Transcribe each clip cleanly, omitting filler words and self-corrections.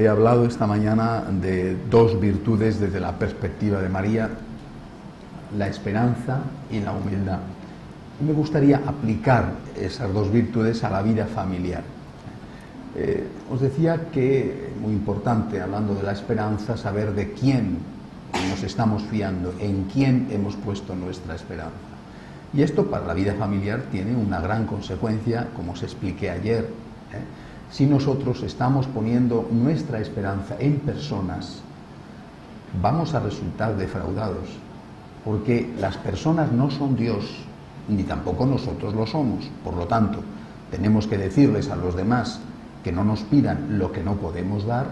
he hablado esta mañana de dos virtudes desde la perspectiva de María, la esperanza y la humildad. Y me gustaría aplicar esas dos virtudes a la vida familiar. Os decía que es muy importante, hablando de la esperanza, saber de quién nos estamos fiando, en quién hemos puesto nuestra esperanza. Y esto para la vida familiar tiene una gran consecuencia, como os expliqué ayer. Si nosotros estamos poniendo nuestra esperanza en personas, vamos a resultar defraudados, porque las personas no son Dios, ni tampoco nosotros lo somos. Por lo tanto, tenemos que decirles a los demás que no nos pidan lo que no podemos dar,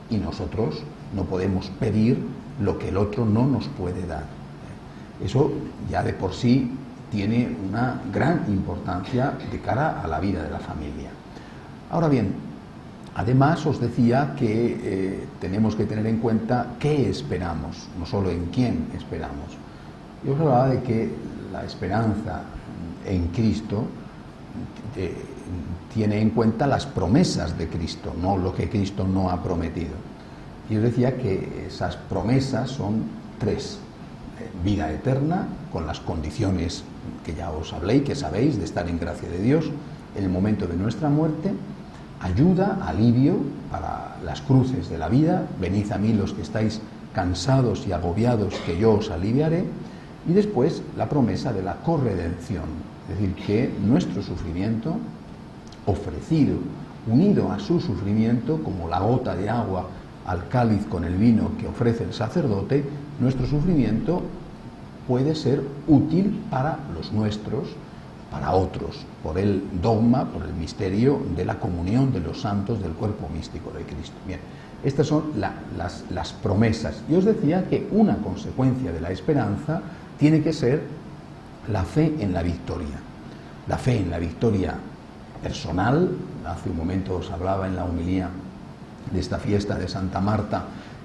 y nosotros no podemos pedir lo que el otro no nos puede dar. Eso ya de por sí tiene una gran importancia de cara a la vida de la familia. Ahora bien, además os decía que tenemos que tener en cuenta qué esperamos, no solo en quién esperamos. Yo os hablaba de que la esperanza en Cristo tiene en cuenta las promesas de Cristo, no lo que Cristo no ha prometido. Y os decía que esas promesas son tres: vida eterna, con las condiciones que ya os hablé y que sabéis, de estar en gracia de Dios en el momento de nuestra muerte; ayuda, alivio para las cruces de la vida, venid a mí los que estáis cansados y agobiados, que yo os aliviaré; y después la promesa de la corredención, es decir, que nuestro sufrimiento, ofrecido, unido a su sufrimiento, como la gota de agua al cáliz con el vino que ofrece el sacerdote, nuestro sufrimiento puede ser útil para los nuestros, para otros, por el dogma, por el misterio de la comunión de los santos del cuerpo místico de Cristo. Bien, estas son las promesas. Y os decía que una consecuencia de la esperanza tiene que ser la fe en la victoria. La fe en la victoria personal. Hace un momento os hablaba en la homilía de esta fiesta de Santa Marta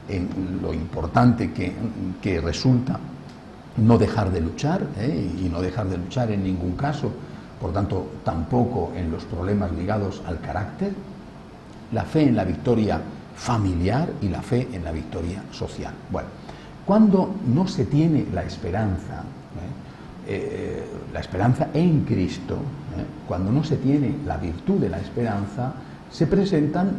en lo importante que resulta no dejar de luchar, y no dejar de luchar en ningún caso, por tanto tampoco en los problemas ligados al carácter; la fe en la victoria familiar y la fe en la victoria social. Bueno, cuando no se tiene la esperanza en Cristo, cuando no se tiene la virtud de la esperanza, se presentan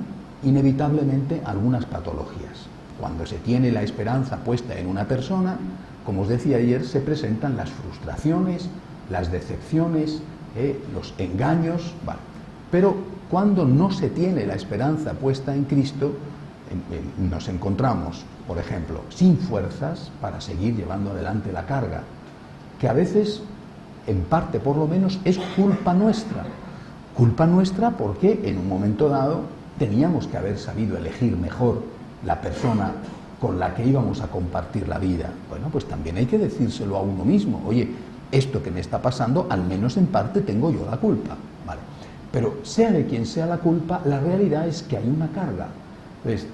inevitablemente algunas patologías. Cuando se tiene la esperanza puesta en una persona, como os decía ayer, se presentan las frustraciones, las decepciones, los engaños, vale. Pero cuando no se tiene la esperanza puesta en Cristo, nos encontramos, por ejemplo, sin fuerzas para seguir llevando adelante la carga, que a veces, en parte por lo menos, es culpa nuestra. Culpa nuestra porque en un momento dado teníamos que haber sabido elegir mejor la persona con la que íbamos a compartir la vida. Bueno, pues también hay que decírselo a uno mismo. Oye, esto que me está pasando, al menos en parte tengo yo la culpa. Vale. Pero sea de quien sea la culpa, la realidad es que hay una carga. Entonces,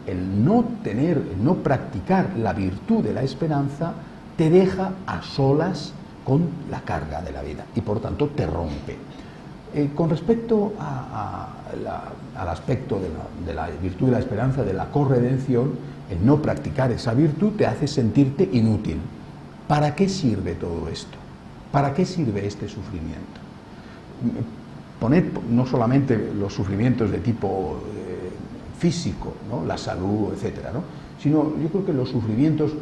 el no practicar la virtud de la esperanza te deja a solas con la carga de la vida y por tanto te rompe. Con respecto al aspecto de la virtud de la esperanza, de la corredención, el no practicar esa virtud te hace sentirte inútil. ¿Para qué sirve todo esto? ¿Para qué sirve este sufrimiento? Poned no solamente los sufrimientos de tipo físico, ¿no?, la salud, etcétera, ¿no?, sino yo creo que los sufrimientos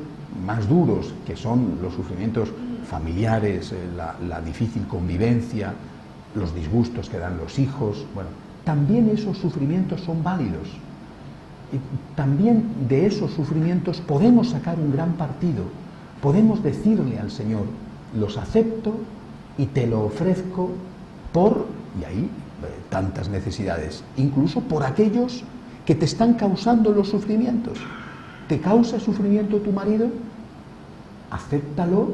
más duros, que son los sufrimientos familiares, la difícil convivencia, los disgustos que dan los hijos, bueno, también esos sufrimientos son válidos. Y también de esos sufrimientos podemos sacar un gran partido. Podemos decirle al Señor: los acepto y te lo ofrezco por, y ahí tantas necesidades, incluso por aquellos que te están causando los sufrimientos. ¿Te causa sufrimiento tu marido? Acéptalo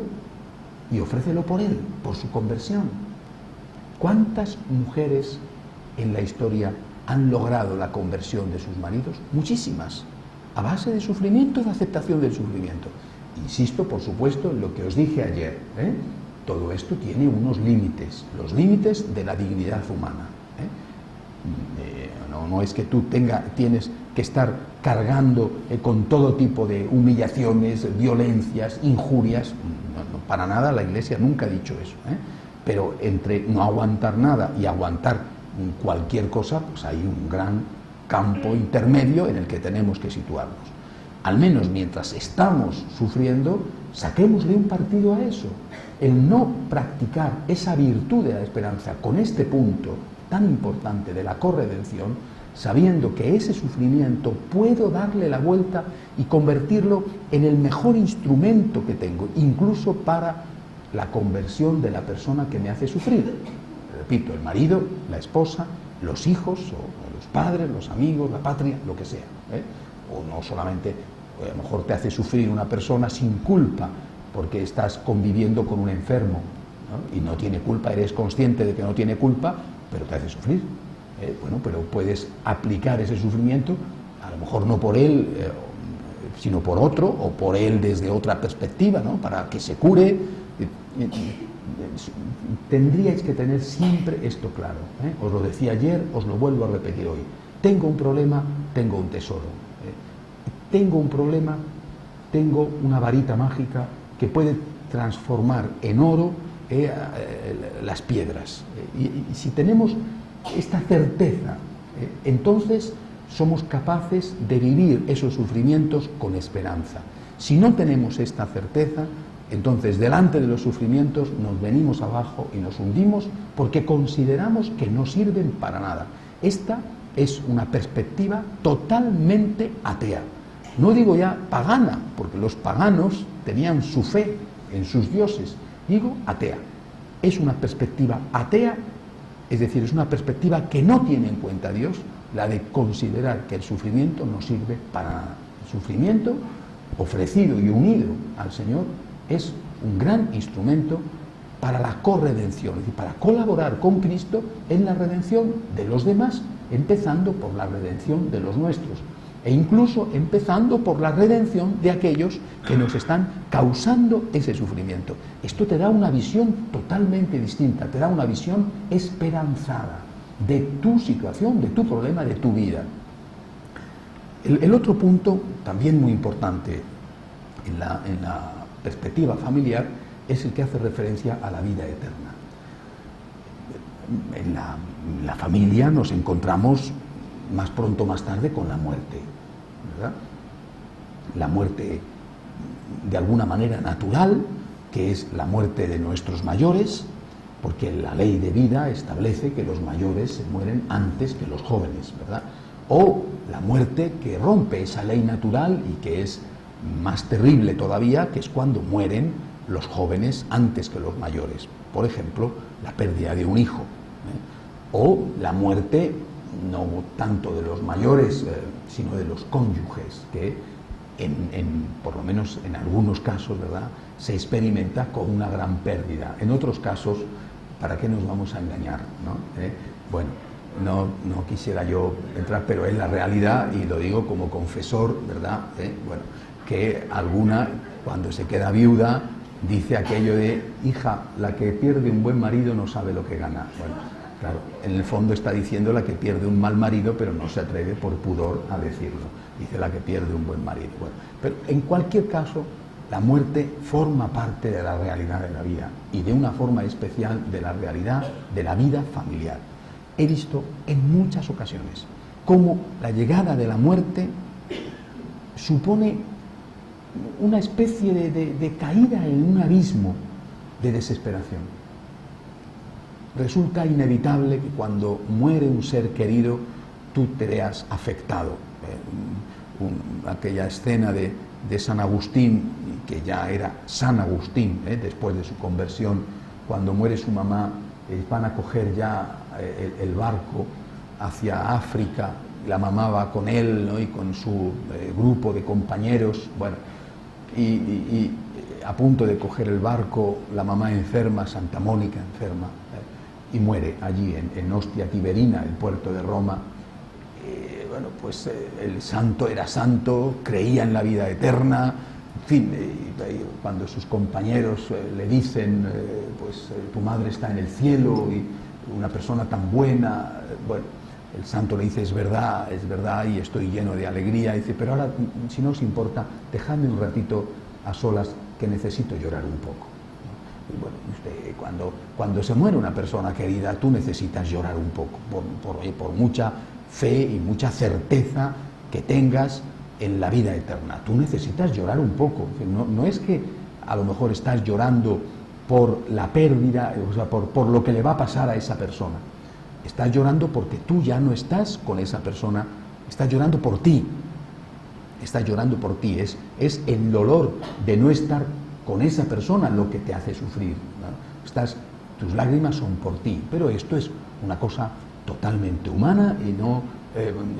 y ofrécelo por él, por su conversión. ¿Cuántas mujeres en la historia han logrado la conversión de sus maridos? Muchísimas, a base de sufrimiento, de aceptación del sufrimiento. Insisto, por supuesto, en lo que os dije ayer, Todo esto tiene unos límites, los límites de la dignidad humana. No es que tú tienes que estar cargando con todo tipo de humillaciones, violencias, injurias. No, para nada, la Iglesia nunca ha dicho eso, ¿eh? Pero entre no aguantar nada y aguantar cualquier cosa, pues hay un gran campo intermedio en el que tenemos que situarnos. Al menos mientras estamos sufriendo, saquémosle un partido a eso. El no practicar esa virtud de la esperanza con este punto tan importante de la corredención, sabiendo que ese sufrimiento puedo darle la vuelta y convertirlo en el mejor instrumento que tengo, incluso para la conversión de la persona que me hace sufrir. Repito, el marido, la esposa, los hijos, o los padres, los amigos, la patria, lo que sea, ¿eh? O no solamente, a lo mejor te hace sufrir una persona sin culpa, porque estás conviviendo con un enfermo, ¿no? Y no tiene culpa, eres consciente de que no tiene culpa, pero te hace sufrir. Bueno, pero puedes aplicar ese sufrimiento, a lo mejor no por él, sino por otro, o por él desde otra perspectiva, ¿no? Para que se cure. Tendríais que tener siempre esto claro, ¿eh? Os lo decía ayer, os lo vuelvo a repetir hoy. Tengo un problema, tengo un tesoro. Tengo un problema, tengo una varita mágica que puede transformar en oro las piedras. Y si tenemos esta certeza, entonces somos capaces de vivir esos sufrimientos con esperanza. Si no tenemos esta certeza, entonces delante de los sufrimientos nos venimos abajo y nos hundimos porque consideramos que no sirven para nada. Esta es una perspectiva totalmente atea. No digo ya pagana, porque los paganos tenían su fe en sus dioses. Digo atea. Es una perspectiva atea, es decir, es una perspectiva que no tiene en cuenta a Dios, la de considerar que el sufrimiento no sirve para nada. El sufrimiento ofrecido y unido al Señor es un gran instrumento para la corredención, es decir, para colaborar con Cristo en la redención de los demás, empezando por la redención de los nuestros, e incluso empezando por la redención de aquellos que nos están causando ese sufrimiento. Esto te da una visión totalmente distinta, te da una visión esperanzada de tu situación, de tu problema, de tu vida. El otro punto, también muy importante en la perspectiva familiar, es el que hace referencia a la vida eterna. En la familia nos encontramos más pronto o más tarde con la muerte, ¿verdad? La muerte de alguna manera natural, que es la muerte de nuestros mayores, porque la ley de vida establece que los mayores se mueren antes que los jóvenes, ¿verdad? O la muerte que rompe esa ley natural y que es más terrible todavía, que es cuando mueren los jóvenes antes que los mayores. Por ejemplo, la pérdida de un hijo, o la muerte no tanto de los mayores, sino de los cónyuges, que por lo menos en algunos casos, ¿verdad?, se experimenta con una gran pérdida. En otros casos, ¿para qué nos vamos a engañar, ¿no? Bueno, no quisiera yo entrar, pero es la realidad, y lo digo como confesor, ¿verdad? Bueno, que alguna, cuando se queda viuda, dice aquello de: hija, la que pierde un buen marido no sabe lo que gana. Bueno, claro, en el fondo está diciendo la que pierde un mal marido, pero no se atreve por pudor a decirlo. Dice la que pierde un buen marido. Bueno, pero en cualquier caso, la muerte forma parte de la realidad de la vida, y de una forma especial de la realidad de la vida familiar. He visto en muchas ocasiones cómo la llegada de la muerte supone una especie de caída en un abismo de desesperación. Resulta inevitable que cuando muere un ser querido tú te veas afectado. Aquella escena de San Agustín, que ya era San Agustín, después de su conversión, cuando muere su mamá, van a coger ya el barco hacia África, la mamá va con él, ¿no?, y con su grupo de compañeros, bueno, y a punto de coger el barco, la mamá enferma, Santa Mónica enferma, y muere allí en Ostia Tiberina, el puerto de Roma. Bueno, pues el santo era santo, creía en la vida eterna, en fin, cuando sus compañeros le dicen, pues tu madre está en el cielo, y una persona tan buena, bueno, el santo le dice, es verdad, y estoy lleno de alegría. Dice, pero ahora, si no os importa, dejadme un ratito a solas, que necesito llorar un poco. Y bueno, usted, cuando se muere una persona querida, tú necesitas llorar un poco, por mucha fe y mucha certeza que tengas en la vida eterna. Tú necesitas llorar un poco. No es que a lo mejor estás llorando por la pérdida, o sea, por lo que le va a pasar a esa persona. Estás llorando porque tú ya no estás con esa persona, estás llorando por ti. Estás llorando por ti. Es el dolor de no estar con esa persona lo que te hace sufrir, ¿no? Tus lágrimas son por ti, pero esto es una cosa totalmente humana y no,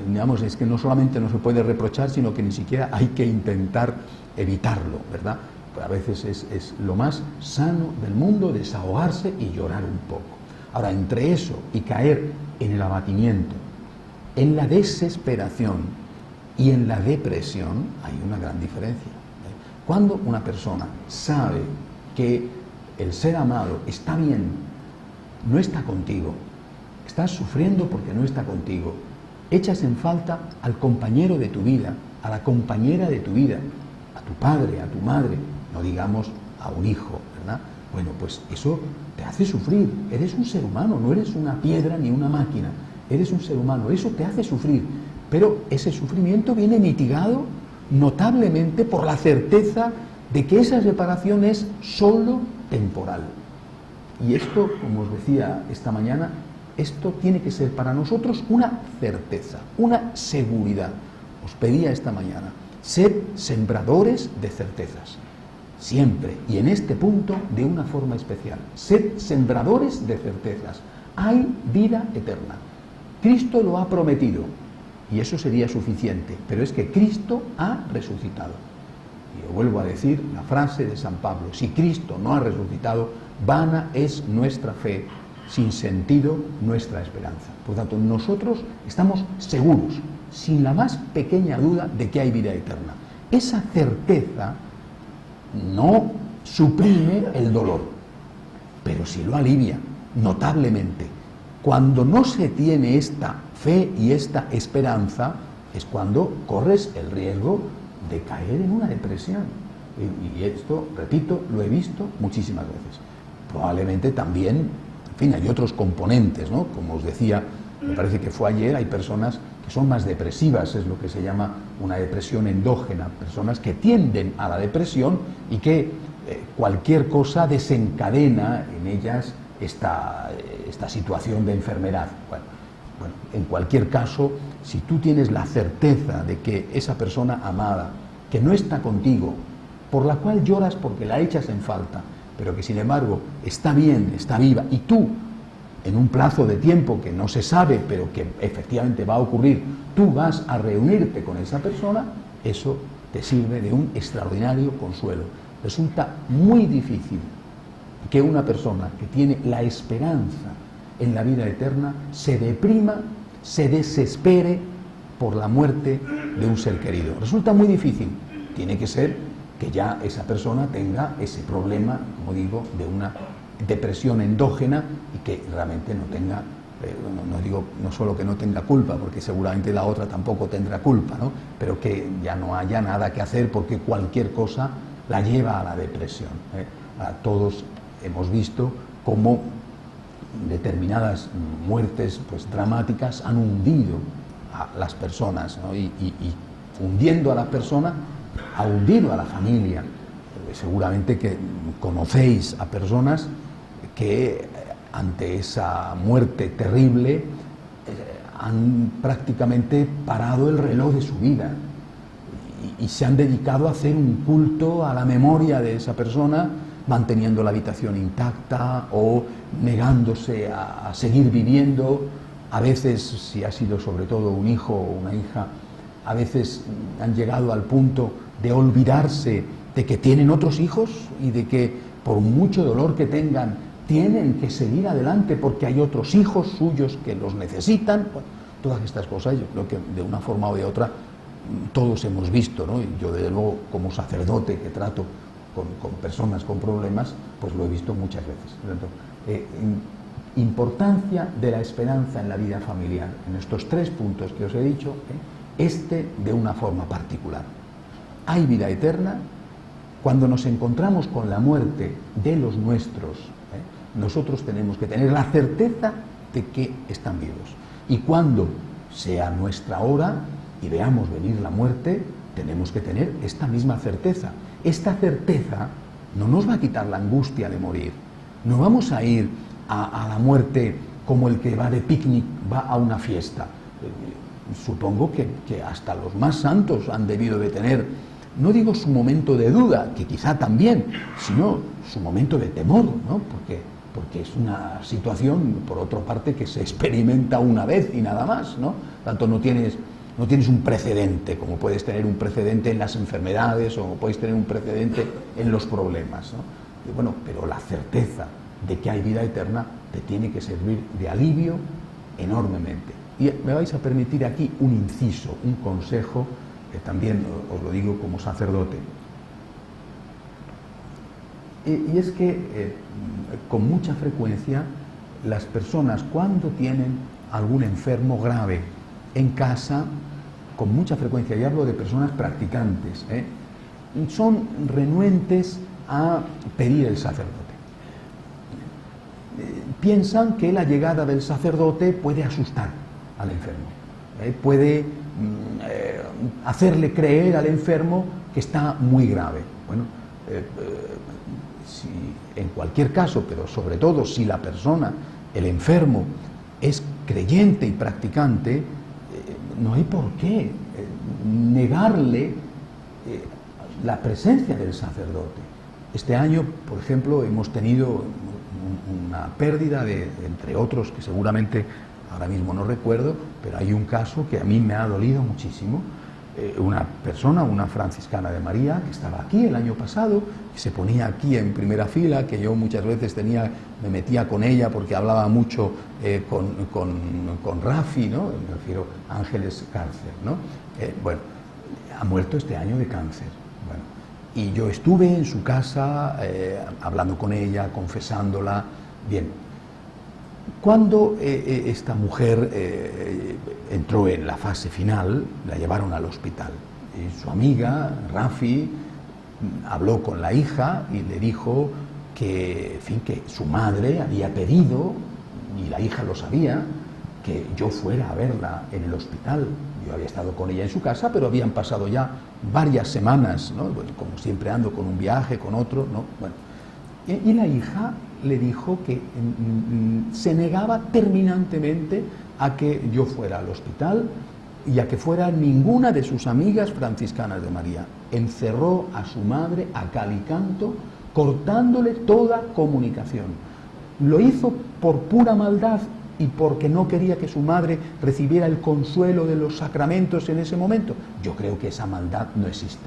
digamos, es que no solamente no se puede reprochar, sino que ni siquiera hay que intentar evitarlo, ¿verdad? Pues a veces es lo más sano del mundo desahogarse y llorar un poco. Ahora, entre eso y caer en el abatimiento, en la desesperación y en la depresión, hay una gran diferencia. Cuando una persona sabe que el ser amado está bien, no está contigo, estás sufriendo porque no está contigo, echas en falta al compañero de tu vida, a la compañera de tu vida, a tu padre, a tu madre, no digamos a un hijo, ¿verdad? Bueno, pues eso te hace sufrir. Eres un ser humano, no eres una piedra ni una máquina, eres un ser humano, eso te hace sufrir, pero ese sufrimiento viene mitigado notablemente por la certeza de que esa separación es solo temporal. Y esto, como os decía esta mañana, esto tiene que ser para nosotros una certeza, una seguridad. Os pedía esta mañana, sed sembradores de certezas, siempre, y en este punto de una forma especial. Sed sembradores de certezas. Hay vida eterna. Cristo lo ha prometido. Y eso sería suficiente, pero es que Cristo ha resucitado. Y yo vuelvo a decir la frase de San Pablo, si Cristo no ha resucitado, vana es nuestra fe, sin sentido nuestra esperanza. Por tanto, nosotros estamos seguros, sin la más pequeña duda, de que hay vida eterna. Esa certeza no suprime el dolor, pero sí lo alivia notablemente. Cuando no se tiene esta fe y esta esperanza, es cuando corres el riesgo de caer en una depresión. Y esto, repito, lo he visto muchísimas veces. Probablemente también, en fin, hay otros componentes, ¿no? Como os decía, me parece que fue ayer, hay personas que son más depresivas, es lo que se llama una depresión endógena, personas que tienden a la depresión y que cualquier cosa desencadena en ellas esta situación de enfermedad. Bueno, en cualquier caso, si tú tienes la certeza de que esa persona amada, que no está contigo, por la cual lloras porque la echas en falta, pero que sin embargo está bien, está viva, y tú, en un plazo de tiempo que no se sabe, pero que efectivamente va a ocurrir, tú vas a reunirte con esa persona, eso te sirve de un extraordinario consuelo. Resulta muy difícil que una persona que tiene la esperanza en la vida eterna se deprima, se desespere por la muerte de un ser querido. Resulta muy difícil. Tiene que ser que ya esa persona tenga ese problema, como digo, de una depresión endógena y que realmente no tenga, no digo no solo que no tenga culpa, porque seguramente la otra tampoco tendrá culpa, ¿no? Pero que ya no haya nada que hacer porque cualquier cosa la lleva a la depresión. Todos hemos visto cómo determinadas muertes pues dramáticas han hundido a las personas, ¿no? y hundiendo a la persona ha hundido a la familia. Seguramente que conocéis a personas que ante esa muerte terrible han prácticamente parado el reloj de su vida y se han dedicado a hacer un culto a la memoria de esa persona, manteniendo la habitación intacta o negándose a seguir viviendo. A veces, si ha sido sobre todo un hijo o una hija, a veces han llegado al punto de olvidarse de que tienen otros hijos y de que por mucho dolor que tengan, tienen que seguir adelante porque hay otros hijos suyos que los necesitan. Bueno, todas estas cosas yo creo que de una forma o de otra todos hemos visto, ¿no? Yo desde luego como sacerdote que trato con personas con problemas, pues lo he visto muchas veces. Importancia de la esperanza en la vida familiar. En estos 3 puntos que os he dicho, de una forma particular. Hay vida eterna. Cuando nos encontramos con la muerte de los nuestros, nosotros tenemos que tener la certeza de que están vivos. Y cuando sea nuestra hora y veamos venir la muerte, tenemos que tener esta misma certeza. Esta certeza no nos va a quitar la angustia de morir. No vamos a ir a la muerte como el que va de picnic, va a una fiesta. Supongo que hasta los más santos han debido de tener, no digo su momento de duda, que quizá también, sino su momento de temor, ¿no? Porque es una situación, por otra parte, que se experimenta una vez y nada más, ¿no? Tanto no tienes un precedente, como puedes tener un precedente en las enfermedades o puedes tener un precedente en los problemas, ¿no? Y bueno, pero la certeza de que hay vida eterna te tiene que servir de alivio enormemente. Y me vais a permitir aquí un inciso, un consejo, que también os lo digo como sacerdote. Y es que con mucha frecuencia las personas, cuando tienen algún enfermo grave en casa, con mucha frecuencia, y hablo de personas practicantes, son renuentes a pedir el sacerdote. Piensan que la llegada del sacerdote puede asustar al enfermo, puede hacerle creer al enfermo que está muy grave. Bueno, si en cualquier caso, pero sobre todo si la persona, el enfermo, es creyente y practicante, no hay por qué negarle la presencia del sacerdote. Este año, por ejemplo, hemos tenido una pérdida entre otros que seguramente ahora mismo no recuerdo, pero hay un caso que a mí me ha dolido muchísimo. Una persona, una franciscana de María, que estaba aquí el año pasado, que se ponía aquí en primera fila, que yo muchas veces me metía con ella porque hablaba mucho con Rafi, ¿no? Me refiero a Ángeles Cáncer, ¿no? Bueno, ha muerto este año de cáncer. Bueno, y yo estuve en su casa hablando con ella, confesándola. Bien, cuando esta mujer entró en la fase final, la llevaron al hospital. Y su amiga, Rafi, habló con la hija y le dijo que, en fin, que su madre había pedido, y la hija lo sabía, que yo fuera a verla en el hospital. Yo había estado con ella en su casa, pero habían pasado ya varias semanas, ¿no? Bueno, como siempre ando con un viaje, con otro, ¿no? Bueno, y la hija le dijo que se negaba terminantemente a que yo fuera al hospital y a que fuera ninguna de sus amigas franciscanas de María. Encerró a su madre a cal y canto, cortándole toda comunicación. Lo hizo por pura maldad y porque no quería que su madre recibiera el consuelo de los sacramentos en ese momento. Yo creo que esa maldad no existe.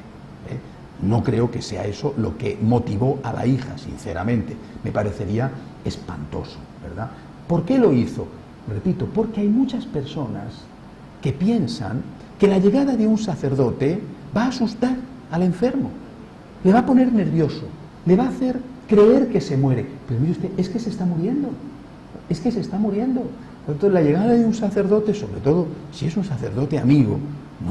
No creo que sea eso lo que motivó a la hija, sinceramente. Me parecería espantoso, ¿verdad? ¿Por qué lo hizo? Repito, porque hay muchas personas que piensan que la llegada de un sacerdote va a asustar al enfermo, le va a poner nervioso, le va a hacer creer que se muere. Pero mire usted, es que se está muriendo, es que se está muriendo. Entonces la llegada de un sacerdote, sobre todo si es un sacerdote amigo,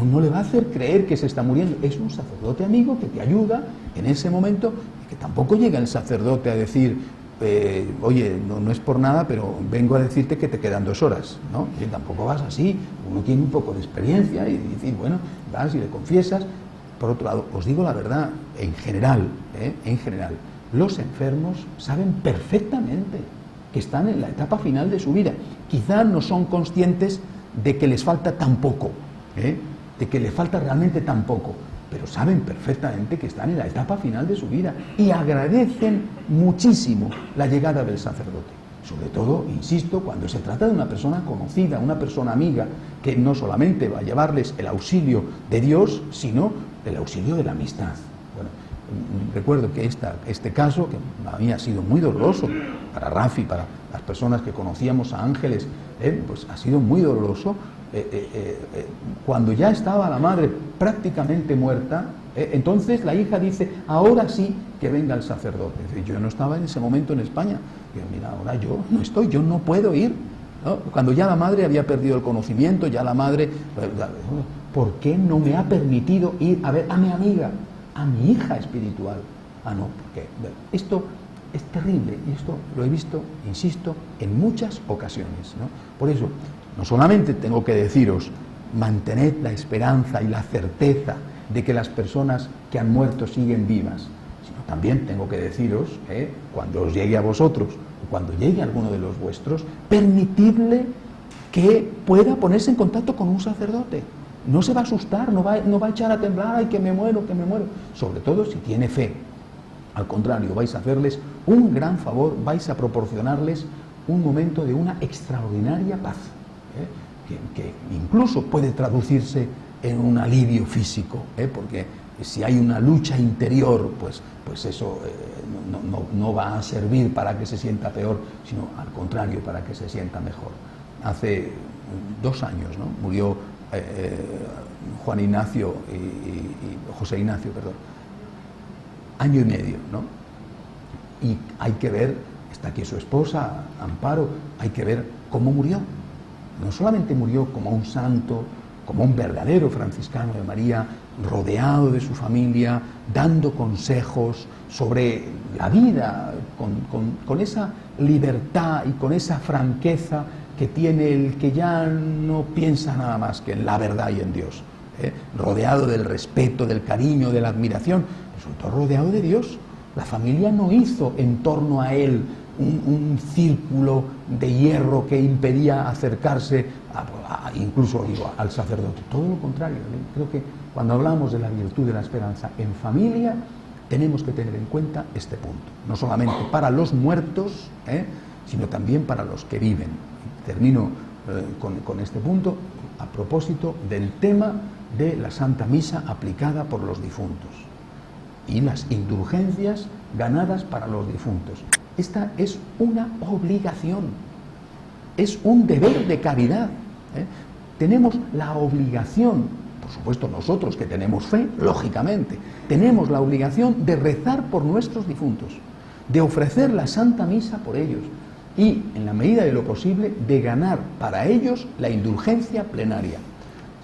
no le va a hacer creer que se está muriendo. Es un sacerdote amigo que te ayuda en ese momento, y que tampoco llega el sacerdote a decir, oye, no es por nada, pero vengo a decirte que te quedan 2 horas, ¿no? Y tampoco vas así. Uno tiene un poco de experiencia y decir, bueno, vas y le confiesas. Por otro lado, os digo la verdad, en general, los enfermos saben perfectamente que están en la etapa final de su vida. Quizá no son conscientes de que les falta tan poco, de que les falta realmente tan poco, pero saben perfectamente que están en la etapa final de su vida y agradecen muchísimo la llegada del sacerdote. Sobre todo, insisto, cuando se trata de una persona conocida, una persona amiga, que no solamente va a llevarles el auxilio de Dios, sino el auxilio de la amistad. Bueno, recuerdo que este caso, que a mí ha sido muy doloroso, para Rafi, para las personas que conocíamos a Ángeles, pues ha sido muy doloroso. Cuando ya estaba la madre prácticamente muerta, Entonces la hija dice, ahora sí que venga el sacerdote. Yo no estaba en ese momento en España. Digo, mira, ahora yo no estoy, yo no puedo ir, ¿no? Cuando ya la madre había perdido el conocimiento, ya la madre, ¿por qué no me ha permitido ir a ver a mi amiga, a mi hija espiritual? Ah, no, porque esto es terrible, y esto lo he visto, insisto, en muchas ocasiones, ¿no? Por eso, no solamente tengo que deciros, mantened la esperanza y la certeza de que las personas que han muerto siguen vivas, sino también tengo que deciros, cuando os llegue a vosotros, o cuando llegue a alguno de los vuestros, permitidle que pueda ponerse en contacto con un sacerdote. No se va a asustar, no va a echar a temblar, ay, que me muero, sobre todo si tiene fe. Al contrario, vais a hacerles un gran favor, vais a proporcionarles un momento de una extraordinaria paz, que incluso puede traducirse en un alivio físico, porque si hay una lucha interior, pues eso no va a servir para que se sienta peor, sino al contrario, para que se sienta mejor. Hace 2 años, ¿no?, murió Juan Ignacio y José Ignacio, perdón. 1 año y medio, ¿no? Y hay que ver, está aquí su esposa, Amparo, hay que ver cómo murió. No solamente murió como un santo, como un verdadero franciscano de María, rodeado de su familia, dando consejos sobre la vida, con esa libertad y con esa franqueza que tiene el que ya no piensa nada más que en la verdad y en Dios, rodeado del respeto, del cariño, de la admiración, resultó rodeado de Dios. La familia no hizo en torno a él un círculo de hierro que impedía acercarse incluso al sacerdote. Todo lo contrario. Creo que cuando hablamos de la virtud de la esperanza en familia, tenemos que tener en cuenta este punto. No solamente para los muertos, sino también para los que viven. Termino con este punto a propósito del tema de la Santa Misa aplicada por los difuntos y las indulgencias ganadas para los difuntos. Esta es una obligación, es un deber de caridad. Tenemos la obligación, por supuesto nosotros que tenemos fe, lógicamente, tenemos la obligación de rezar por nuestros difuntos, de ofrecer la Santa Misa por ellos y, en la medida de lo posible, de ganar para ellos la indulgencia plenaria.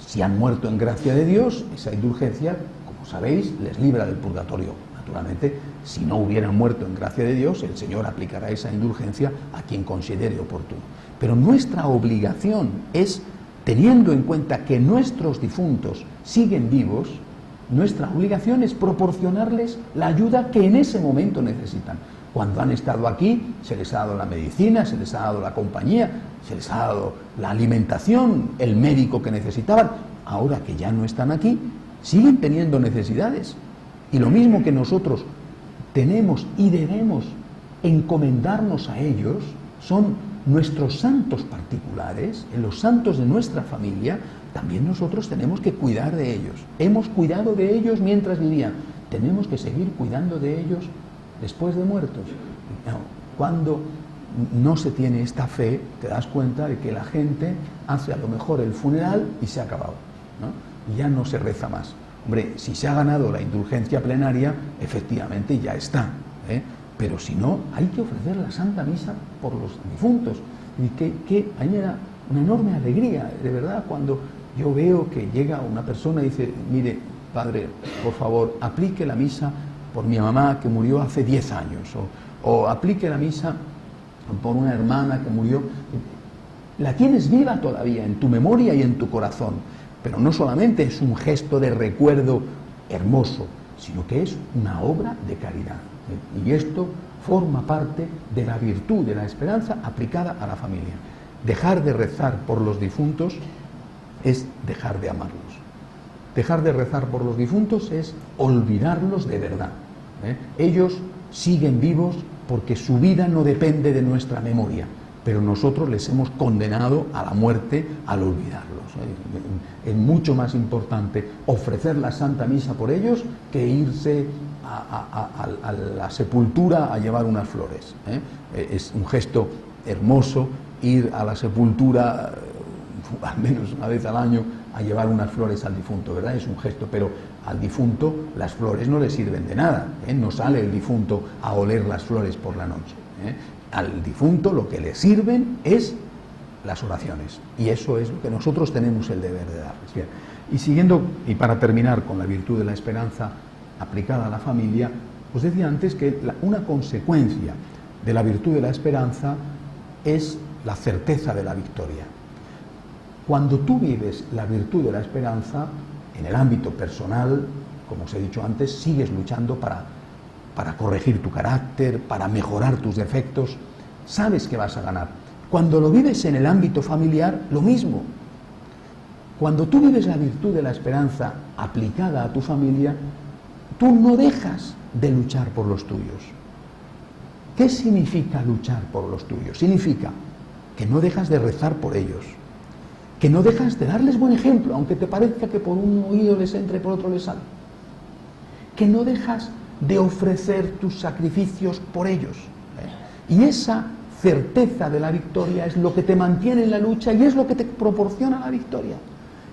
Si han muerto en gracia de Dios, esa indulgencia, como sabéis, les libra del purgatorio. Naturalmente, si no hubieran muerto en gracia de Dios, el Señor aplicará esa indulgencia a quien considere oportuno. Pero nuestra obligación es, teniendo en cuenta que nuestros difuntos siguen vivos, nuestra obligación es proporcionarles la ayuda que en ese momento necesitan. Cuando han estado aquí, se les ha dado la medicina, se les ha dado la compañía, se les ha dado la alimentación, el médico que necesitaban. Ahora que ya no están aquí, siguen teniendo necesidades. Y lo mismo que nosotros tenemos y debemos encomendarnos a ellos, son nuestros santos particulares, los santos de nuestra familia, también nosotros tenemos que cuidar de ellos. Hemos cuidado de ellos mientras vivían, tenemos que seguir cuidando de ellos después de muertos. Cuando no se tiene esta fe, te das cuenta de que la gente hace a lo mejor el funeral y se ha acabado, ¿no? Y ya no se reza más. Hombre, si se ha ganado la indulgencia plenaria, efectivamente ya está, pero si no, hay que ofrecer la Santa Misa por los difuntos. Y que a mí me da una enorme alegría, de verdad, cuando yo veo que llega una persona y dice, mire, padre, por favor, aplique la misa por mi mamá que murió hace 10 años, o aplique la misa por una hermana que murió. La tienes viva todavía en tu memoria y en tu corazón, pero no solamente es un gesto de recuerdo hermoso, sino que es una obra de caridad. Y esto forma parte de la virtud de la esperanza aplicada a la familia. Dejar de rezar por los difuntos es dejar de amarlos. Dejar de rezar por los difuntos es olvidarlos de verdad. Ellos siguen vivos porque su vida no depende de nuestra memoria, pero nosotros les hemos condenado a la muerte al olvidarlos. Es mucho más importante ofrecer la Santa Misa por ellos que irse a la sepultura a llevar unas flores. Es un gesto hermoso ir a la sepultura al menos una vez al año a llevar unas flores al difunto, ¿verdad? Es un gesto, pero al difunto las flores no le sirven de nada, ¿eh? No sale el difunto a oler las flores por la noche, ¿eh? Al difunto lo que le sirven es las oraciones, y eso es lo que nosotros tenemos el deber de darles. Bien. Y siguiendo, y para terminar con la virtud de la esperanza aplicada a la familia, os decía antes que una consecuencia de la virtud de la esperanza es la certeza de la victoria. Cuando tú vives la virtud de la esperanza, en el ámbito personal, como os he dicho antes, sigues luchando para corregir tu carácter, para mejorar tus defectos, sabes que vas a ganar. Cuando lo vives en el ámbito familiar, lo mismo. Cuando tú vives la virtud de la esperanza aplicada a tu familia, tú no dejas de luchar por los tuyos. ¿Qué significa luchar por los tuyos? Significa que no dejas de rezar por ellos, que no dejas de darles buen ejemplo, aunque te parezca que por un oído les entre y por otro les sale, que no dejas de ofrecer tus sacrificios por ellos, ¿eh? Y esa certeza de la victoria es lo que te mantiene en la lucha y es lo que te proporciona la victoria.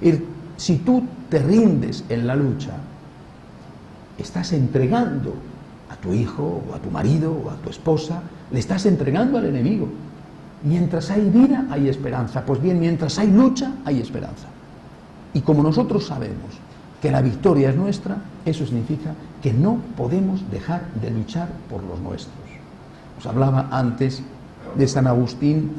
Y si tú te rindes en la lucha, estás entregando a tu hijo o a tu marido o a tu esposa, le estás entregando al enemigo. Mientras hay vida, hay esperanza. Pues bien, mientras hay lucha, hay esperanza. Y como nosotros sabemos que la victoria es nuestra, eso significa que no podemos dejar de luchar por los nuestros. Os hablaba antes de San Agustín,